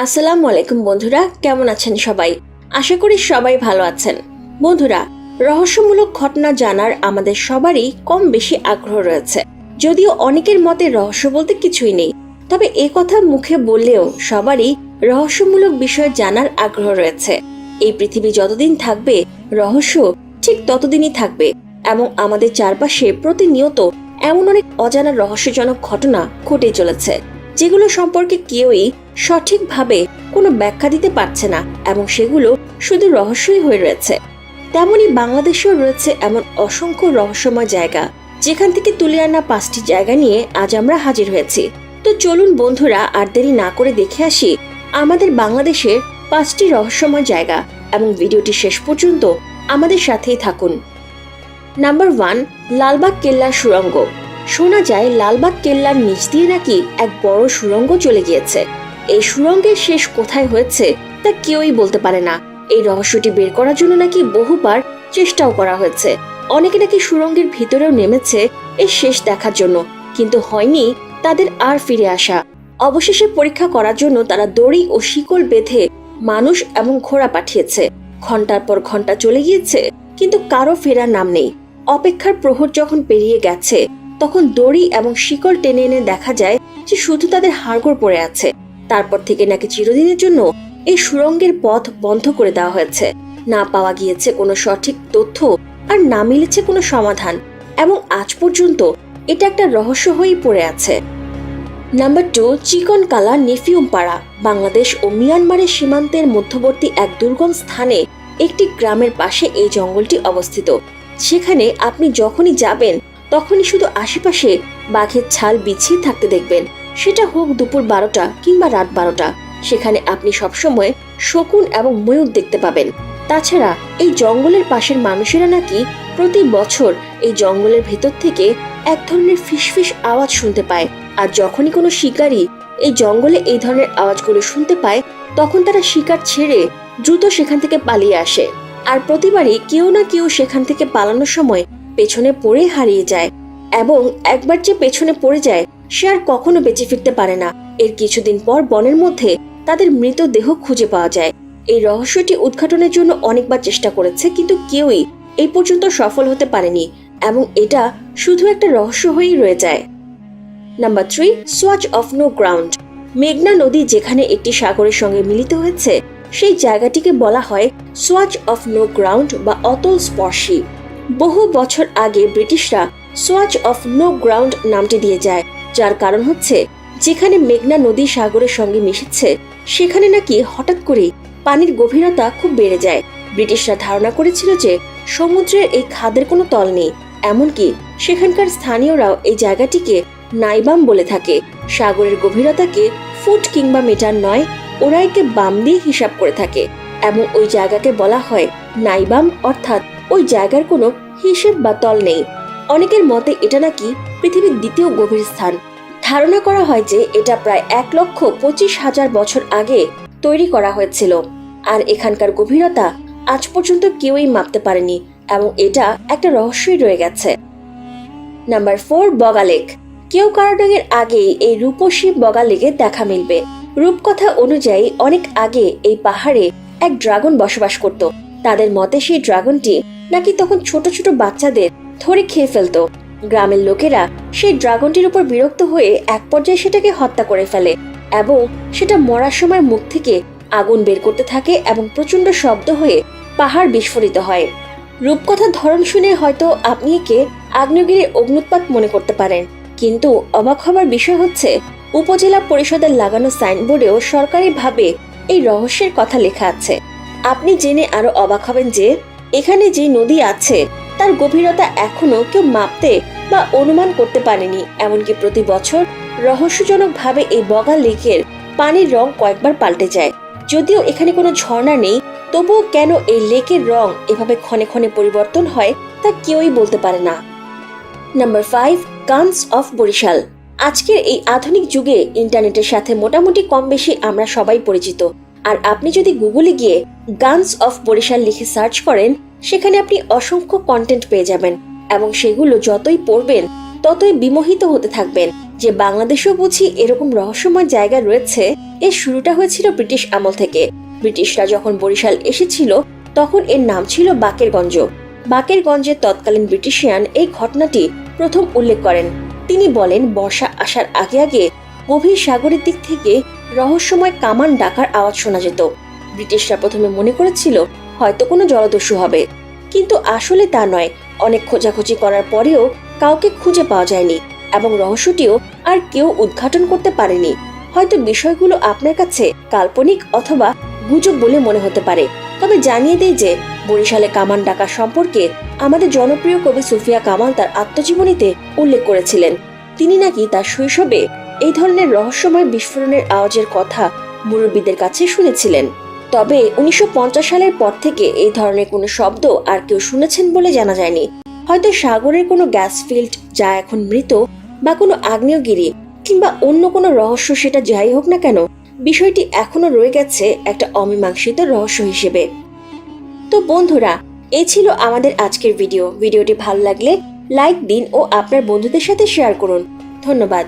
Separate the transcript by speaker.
Speaker 1: আসসালামু আলাইকুম বন্ধুরা, কেমন আছেন সবাই? আশা করি সবাই ভালো আছেন। বন্ধুরা, রহস্যমূলক ঘটনা জানার আমাদের সবারই কম বেশি আগ্রহ রয়েছে। যদিও অনেকের মতে রহস্য বলতে কিছুই নেই, তবে এ কথা মুখে বললেও সবারই রহস্যমূলক বিষয় জানার আগ্রহ রয়েছে। এই পৃথিবী যতদিন থাকবে রহস্য ঠিক ততদিনই থাকবে, এবং আমাদের চারপাশে প্রতিনিয়ত এমন অনেক অজানা রহস্যজনক ঘটনা ঘটে চলেছে, যেগুলো সম্পর্কে কেউই সঠিকভাবে কোনো ব্যাখ্যা দিতে পারছে না, এবং সেগুলো শুধু রহস্যই হয়ে রয়েছে। তেমনি বাংলাদেশেও রয়েছে এমন অসংখ্য রহস্যময় জায়গা, যেখান থেকে তুলে আনা 5টি জায়গা নিয়ে আজ আমরা হাজির হয়েছি। তো চলুন বন্ধুরা, আর দেরি না করে দেখে আসি আমাদের বাংলাদেশের 5টি রহস্যময় জায়গা, এবং ভিডিওটি শেষ পর্যন্ত আমাদের সাথেই থাকুন। নাম্বার 1, লালবাগ কেল্লার সুড়ঙ্গ। শোনা যায় লালবাগ কেল্লার নিচ দিয়ে নাকি এক বড় সুড়ঙ্গ চলে গিয়েছে। এই সুড়ঙ্গের শেষ কোথায় হয়েছে তা কেউই বলতে পারে না। এই রহস্যটি বের করার জন্য নাকি বহুবার চেষ্টাও করা হয়েছে। অনেকে নাকি সুড়ঙ্গের ভিতরেও নেমেছে এর শেষ দেখার জন্য, কিন্তু হয়নি তাদের আর ফিরে আসা। অবশেষে পরীক্ষা করার জন্য তারা দড়ি ও শিকল বেঁধে মানুষ এবং ঘোড়া পাঠিয়েছে। ঘন্টার পর ঘন্টা চলে গিয়েছে, কিন্তু কারো ফেরার নাম নেই। অপেক্ষার প্রহর যখন পেরিয়ে গেছে, তখন দড়ি এবং শিকল টেনে এনে দেখা যায় যে শুধু তাদের হাড়গোড় পড়ে আছে। তারপর থেকে নাকি চিরদিনের জন্য এই সুড়ঙ্গের পথ বন্ধ করে দেওয়া হয়েছে। না পাওয়া গিয়েছে কোনো সঠিক তথ্য, আর না মিলেছে কোনো সমাধান, এবং আজ পর্যন্ত এটা একটা রহস্য হয়েই পড়ে আছে। নাম্বার 2, চিকন কালা নেফিউম পাড়া। বাংলাদেশ ও মিয়ানমারের সীমান্তের মধ্যবর্তী এক দুর্গম স্থানে একটি গ্রামের পাশে এই জঙ্গলটি অবস্থিত। সেখানে আপনি যখনই যাবেন তখনই শুধু আশেপাশে বাঘের ছাল বিছিয়ে থাকতে দেখবেন, সেটা হোক দুপুর 12টা কিংবা রাত 12টা। সেখানে আপনি সবসময় শকুন এবং ময়ূর দেখতে পাবেন। তাছাড়া এই জঙ্গলের পাশের মানুষেরা নাকি প্রতি বছর এই জঙ্গলের ভেতর থেকে এক ধরনের ফিসফিস আওয়াজ শুনতে পায়, আর যখনই কোনো শিকারী এই জঙ্গলে এই ধরনের আওয়াজগুলো শুনতে পায়, তখন তারা শিকার ছেড়ে দ্রুত সেখান থেকে পালিয়ে আসে। আর প্রতিবারই কেউ না কেউ সেখান থেকে পালানোর সময় পেছনে পড়ে হারিয়ে যায়, এবং একবার যে পেছনে পড়ে যায় সে আর কখনো বেঁচে ফিরতে পারে না। এর কিছুদিন পর বনের মধ্যে তাদের মৃতদেহ খুঁজে পাওয়া যায়। এই রহস্যটি উদ্ঘাটনের জন্য অনেকবার চেষ্টা করেছে, কিন্তু কেউই এই পর্যন্ত সফল হতে পারেনি, এবং এটা শুধু একটা রহস্য হয়েই রয়ে যায়। Number 3, swatch of no ground. মেঘনা নদী যেখানে একটি সাগরের সঙ্গে মিলিত হয়েছে, সেই জায়গাটিকে বলা হয় সোয়াচ অফ নো গ্রাউন্ড বা অতল স্পর্শী। বহু বছর আগে ব্রিটিশরা সোয়াচ অফ নো গ্রাউন্ড নামটি দিয়ে যায়, যার কারণ হচ্ছে যেখানে মেঘনা নদী সাগরের সঙ্গে মিশেছে সেখানে নাকি হঠাৎ করে পানির গভীরতা খুব বেড়ে যায়। ব্রিটিশরা ধারণা করেছিল যে সমুদ্রের এই খাদের কোনো তল নেই, এমনকি সেখানকার স্থানীয়রাও এই জায়গাটিকে নাইবাম বলে থাকে। সাগরের গভীরতাকে ফুট কিংবা মিটার নয়, ওরা একে বাম দিয়ে হিসাব করে থাকে, এবং ওই জায়গাকে বলা হয় নাইবাম, অর্থাৎ ওই জায়গার কোনো হিসেব বা তল নেই। অনেকের মতে এটা নাকি পৃথিবীর দ্বিতীয় গভীর স্থান। ধারণা করা হয় যে এটা প্রায় 1,25,000 বছর আগে তৈরি করা হয়েছিল, আর এখানকার গভীরতা আজ পর্যন্ত কেউই মাপতে পারেনি, এবং এটা একটা রহস্যই রয়ে গেছে। নাম্বার 4, বগা লেক। কেউ কারাডাঙের আগেই এই রূপসী বগা লেকের দেখা মিলবে। রূপকথা অনুযায়ী অনেক আগে এই পাহাড়ে এক ড্রাগন বসবাস করত। তাদের মতে সেই ড্রাগনটি নাকি তখন ছোট ছোট বাচ্চাদের ধরে খেয়ে ফেলতো। গ্রামের লোকেরা সেই ড্রাগনটির উপর বিরক্ত হয়ে এক পর্যায়ে সেটাকে হত্যা করে ফেলে, এবং সেটা মরার সময় মুখ থেকে আগুন বের করতে থাকে, এবং প্রচন্ড শব্দ হয়ে পাহাড় বিস্ফোরিত হয়। রূপকথার ধরন শুনে হয়তো আপনি একে আগ্নেয়গিরির অগ্নুৎপাত মনে করতে পারেন, কিন্তু অবাক হবার বিষয় হচ্ছে উপজেলা পরিষদের লাগানো সাইনবোর্ডেও সরকারিভাবে এই রহস্যের কথা লেখা আছে। আপনি জেনে আরো অবাক হবেন যে এখানে যে নদী আছে তার গভীরতা এখনো কেউ মাপতে বা অনুমান করতে পারেনি। এমনকি প্রতি বছর রহস্যজনকভাবে এই বগা লেকের পানির রং কয়েকবার পাল্টে যায়। যদিও এখানে কোনো ঝর্ণা নেই, তবুও কেন এই লেকের রং এভাবে ক্ষণে ক্ষণে পরিবর্তন হয় তা কেউই বলতে পারে না। Number 5, guns of Barisal. আজকের এই আধুনিক যুগে ইন্টারনেটের সাথে মোটামুটি কম বেশি আমরা সবাই পরিচিত, আর আপনি যদি গুগলে গিয়ে গানস অফ বরিশাল লিখে সার্চ করেন, সেখানে আপনি অসংখ্য কন্টেন্ট পেয়ে যাবেন, এবং সেগুলো যতই পড়বেন ততই বিমোহিত হতে থাকবেন যে বাংলাদেশেও বুঝি এরকম রহস্যময় জায়গা রয়েছে। এর শুরুটা হয়েছিল ব্রিটিশ আমল থেকে। ব্রিটিশরা যখন বরিশাল এসেছিল তখন এর নাম ছিল বাকেরগঞ্জ। বাকেরগঞ্জের তৎকালীন ব্রিটিশিয়ান এই ঘটনাটি প্রথম উল্লেখ করেন। তিনি বলেন, বর্ষা আসার আগে আগে গভীর সাগরের দিক থেকে রহস্যময় কামান ডাকার আওয়াজ শোনা যেত। ব্রিটিশরা প্রথমে মনে করেছিল হয়তো কোনো জলদস্যু হবে, কিন্তু আসলে তা নয়। অনেক খোঁজাখুঁজি করার পরেও কাউকে খুঁজে পাওয়া যায়নি এবং রহস্যটিও আর কেউ উদ্ঘাটন করতে পারেনি। হয়তো বিষয়গুলো আপনার কাছে কাল্পনিক অথবা গুজব বলে মনে হতে পারে, তবে জানিয়ে দেই যে বরিশালে কামান ডাকা সম্পর্কে আমাদের জনপ্রিয় কবি সুফিয়া কামাল তার আত্মজীবনীতে উল্লেখ করেছিলেন। তিনি নাকি তার শৈশবে এই ধরনের রহস্যময় বিস্ফোরণের আওয়াজের কথা মুরব্বীদের কাছে শুনেছিলেন। তবে 1950 সালের পর থেকে এই ধরনের কোনো শব্দ আর কেউ শুনেছেন বলে জানা যায়নি। হয়তো সাগরের কোনো গ্যাস ফিল্ড যা এখন মৃত, বা কোনো আগ্নেয়গিরি, কিংবা অন্য কোনো রহস্য। সেটা যাই হোক না কেন, বিষয়টি এখনো রয়ে গেছে একটা অমীমাংসিত রহস্য হিসেবে। তো বন্ধুরা, এই ছিল আমাদের আজকের ভিডিওটি ভালো লাগলে লাইক দিন ও আপনার বন্ধুদের সাথে শেয়ার করুন। ধন্যবাদ।